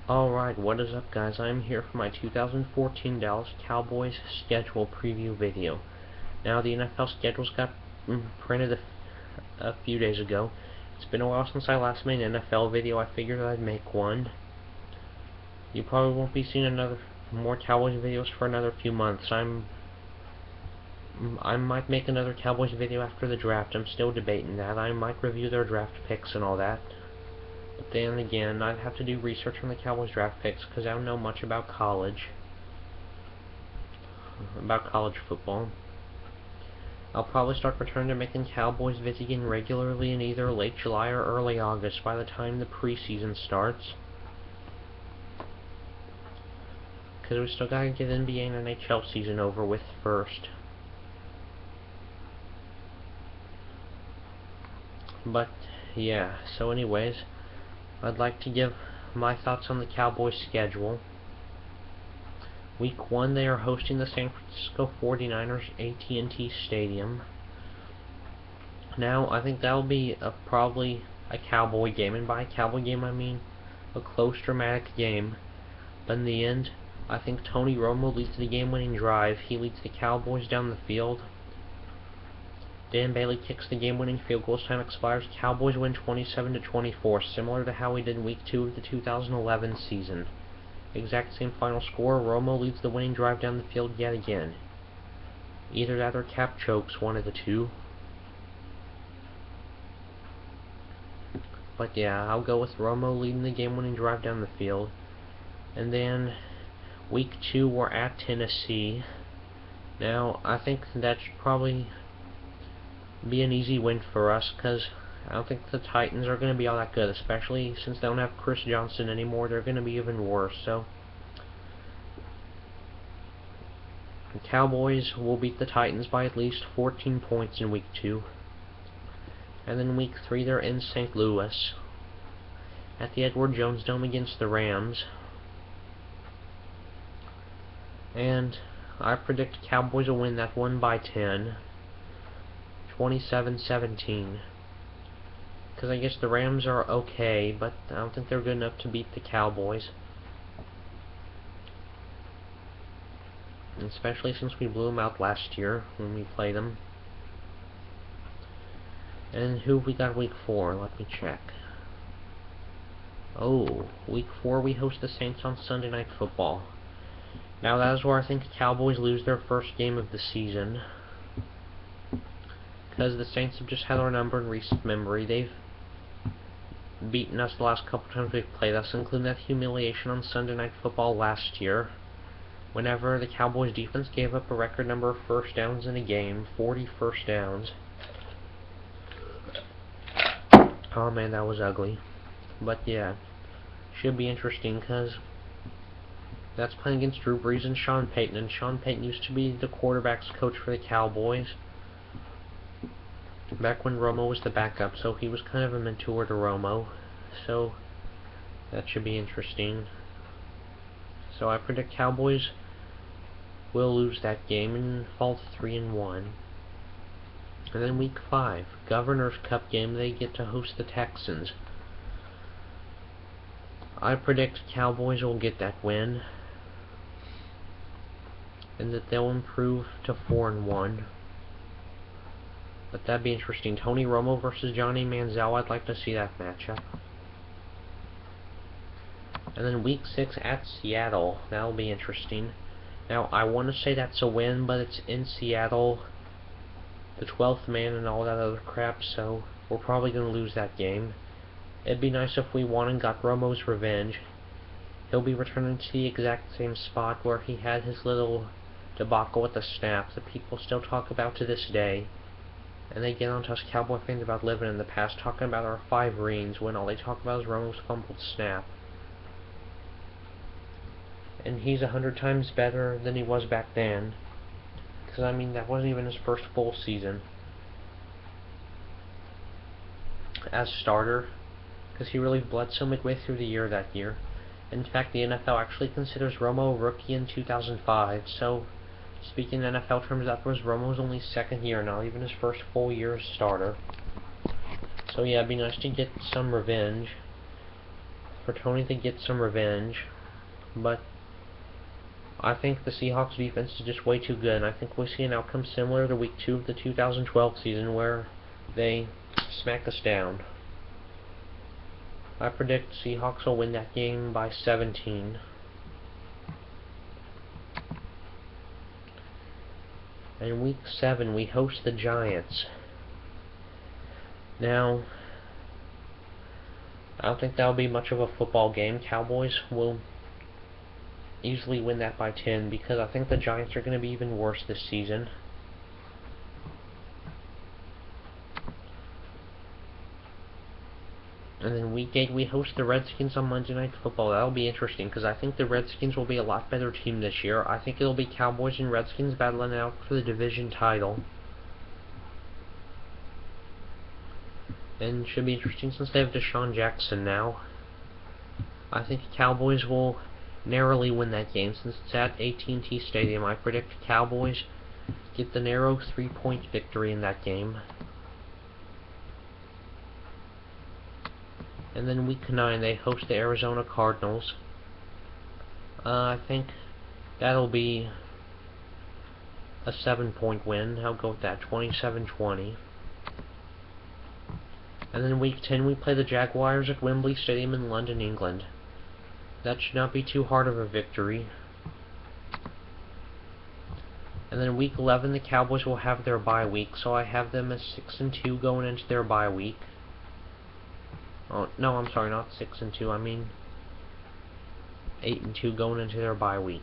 Alright, what is up guys? I'm here for my 2014 Dallas Cowboys schedule preview video. Now the NFL schedules got printed a few days ago. It's been a while since I last made an NFL video. I figured I'd make one. You probably won't be seeing more Cowboys videos for another few months. I might make another Cowboys video after the draft. I'm still debating that. I might review their draft picks and all that. But then again, I'd have to do research on the Cowboys draft picks because I don't know much about college football. I'll probably start returning to making Cowboys vids again regularly in either late July or early August by the time the preseason starts. Because we still gotta get NBA and NHL season over with first. But yeah, so anyways, I'd like to give my thoughts on the Cowboys schedule. Week 1, they are hosting the San Francisco 49ers AT&T Stadium. Now, I think that'll be probably a Cowboy game, and by a Cowboy game I mean a close, dramatic game. But in the end, I think Tony Romo leads the game-winning drive. He leads the Cowboys down the field. Dan Bailey kicks the game-winning field goal as time expires. Cowboys win 27-24, similar to how we did in Week 2 of the 2011 season. Exact same final score. Romo leads the winning drive down the field yet again. Either that or Cap chokes, one of the two. But yeah, I'll go with Romo leading the game-winning drive down the field. And then Week 2, we're at Tennessee. Now, I think that should probably be an easy win for us, because I don't think the Titans are going to be all that good, especially since they don't have Chris Johnson anymore. They're going to be even worse. So the Cowboys will beat the Titans by at least 14 points in Week 2. And then Week 3, they're in St. Louis at the Edward Jones Dome against the Rams. And I predict Cowboys will win that one by 10. 27-17. Because I guess the Rams are okay, but I don't think they're good enough to beat the Cowboys. Especially since we blew them out last year when we played them. And who have we got Week 4? Let me check. Oh, Week 4 we host the Saints on Sunday Night Football. Now that is where I think the Cowboys lose their first game of the season. Because the Saints have just had our number in recent memory. They've beaten us the last couple times we've played us, including that humiliation on Sunday Night Football last year, whenever the Cowboys defense gave up a record number of first downs in a game, 40 first downs. Oh man, that was ugly. But yeah, should be interesting, because that's playing against Drew Brees and Sean Payton, and Sean Payton used to be the quarterback's coach for the Cowboys back when Romo was the backup, so he was kind of a mentor to Romo. So that should be interesting. So I predict Cowboys will lose that game and fall to 3-1. And then Week 5, Governor's Cup game, they get to host the Texans. I predict Cowboys will get that win, and that they'll improve to 4-1. But that'd be interesting. Tony Romo versus Johnny Manziel. I'd like to see that matchup. And then Week 6 at Seattle. That'll be interesting. Now, I want to say that's a win, but it's in Seattle, the 12th man and all that other crap, so we're probably going to lose that game. It'd be nice if we won and got Romo's revenge. He'll be returning to the exact same spot where he had his little debacle with the snap that people still talk about to this day. And they get on to us Cowboy fans about living in the past, talking about our 5 rings, when all they talk about is Romo's fumbled snap. And he's 100 times better than he was back then. Because, I mean, that wasn't even his first full season as starter. Because he really bled so midway through the year that year. In fact, the NFL actually considers Romo a rookie in 2005, so speaking in NFL terms, that was Romo's only second year, not even his first full year as starter. So yeah, it'd be nice to get some revenge. for Tony to get some revenge, but I think the Seahawks defense is just way too good, and I think we'll see an outcome similar to Week 2 of the 2012 season where they smack us down. I predict the Seahawks will win that game by 17. In Week 7, we host the Giants. Now, I don't think that'll be much of a football game. Cowboys will easily win that by 10 because I think the Giants are going to be even worse this season. And then Week 8, we host the Redskins on Monday Night Football. That'll be interesting because I think the Redskins will be a lot better team this year. I think it'll be Cowboys and Redskins battling it out for the division title. And should be interesting since they have Deshaun Jackson now. I think the Cowboys will narrowly win that game since it's at AT&T Stadium. I predict the Cowboys get the narrow 3-point victory in that game. And then Week 9, they host the Arizona Cardinals. I think that'll be a 7-point win. I'll go with that, 27-20. And then Week 10, we play the Jaguars at Wembley Stadium in London, England. That should not be too hard of a victory. And then Week 11, the Cowboys will have their bye week, so I have them as 6-2 going into their bye week. Oh, no, I'm sorry, not 6-2, I mean 8-2 going into their bye week.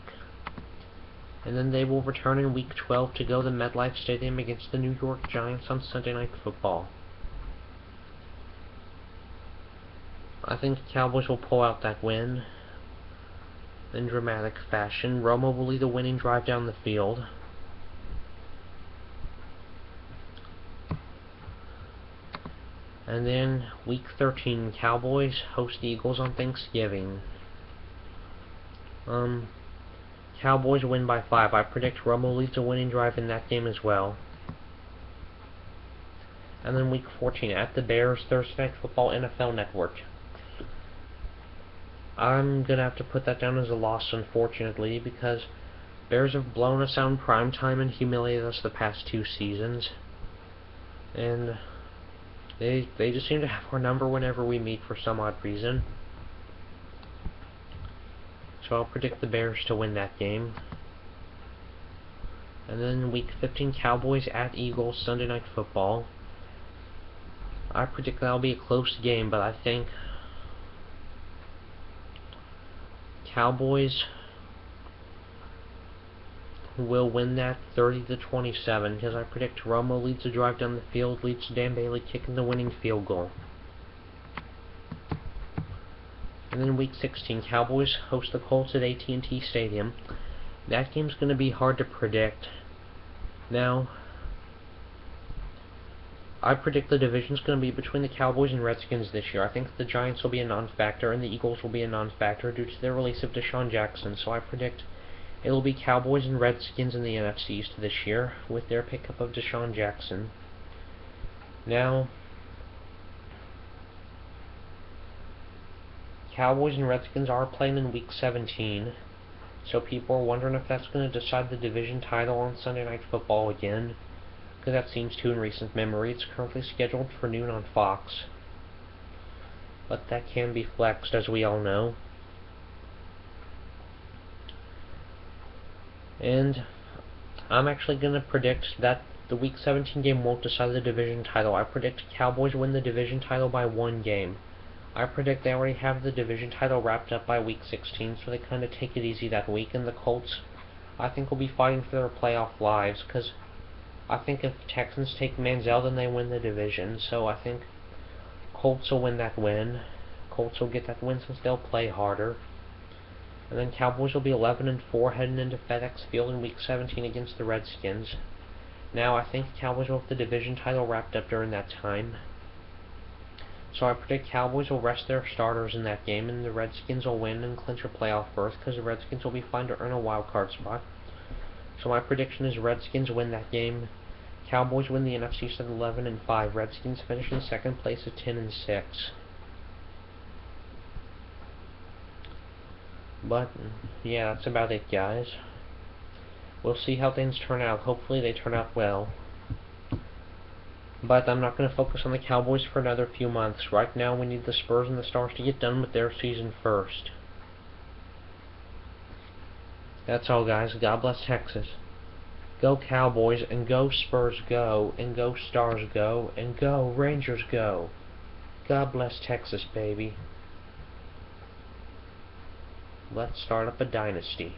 And then they will return in Week 12 to go to MetLife Stadium against the New York Giants on Sunday Night Football. I think the Cowboys will pull out that win in dramatic fashion. Romo will lead the winning drive down the field. And then Week 13, Cowboys host the Eagles on Thanksgiving. Cowboys win by 5. I predict Romo leads the winning drive in that game as well. And then Week 14, at the Bears, Thursday Night Football, NFL Network. I'm going to have to put that down as a loss, unfortunately, because Bears have blown us out in primetime and humiliated us the past 2 seasons. And they just seem to have our number whenever we meet for some odd reason. So I'll predict the Bears to win that game. And then Week 15, Cowboys at Eagles, Sunday Night Football. I predict that'll be a close game, but I think Cowboys will win that 30-27 because I predict Romo leads the drive down the field, leads to Dan Bailey kicking the winning field goal. And then Week 16, Cowboys host the Colts at AT&T Stadium. That game's going to be hard to predict. Now, I predict the division's going to be between the Cowboys and Redskins this year. I think the Giants will be a non-factor and the Eagles will be a non-factor due to their release of Deshaun Jackson. So I predict it'll be Cowboys and Redskins in the NFC East this year with their pickup of Deshaun Jackson. Now, Cowboys and Redskins are playing in Week 17, so people are wondering if that's going to decide the division title on Sunday Night Football again, because that seems to in recent memory. It's currently scheduled for noon on Fox, but that can be flexed, as we all know. And I'm actually going to predict that the Week 17 game won't decide the division title. I predict Cowboys win the division title by 1 game. I predict they already have the division title wrapped up by Week 16, so they kind of take it easy that week. And the Colts, I think, will be fighting for their playoff lives, because I think if the Texans take Manziel, then they win the division. So I think Colts will win that win. Colts will get that win since they'll play harder. And then Cowboys will be 11-4 heading into FedEx Field in Week 17 against the Redskins. Now, I think Cowboys will have the division title wrapped up during that time. So I predict Cowboys will rest their starters in that game, and the Redskins will win and clinch a playoff berth, because the Redskins will be fine to earn a wild card spot. So my prediction is Redskins win that game. Cowboys win the NFC East at 11-5. Redskins finish in second place at 10-6. But, yeah, that's about it, guys. We'll see how things turn out. Hopefully they turn out well. But I'm not going to focus on the Cowboys for another few months. Right now we need the Spurs and the Stars to get done with their season first. That's all, guys. God bless Texas. Go Cowboys, and go Spurs go, and go Stars go, and go Rangers go. God bless Texas, baby. Let's start up a dynasty.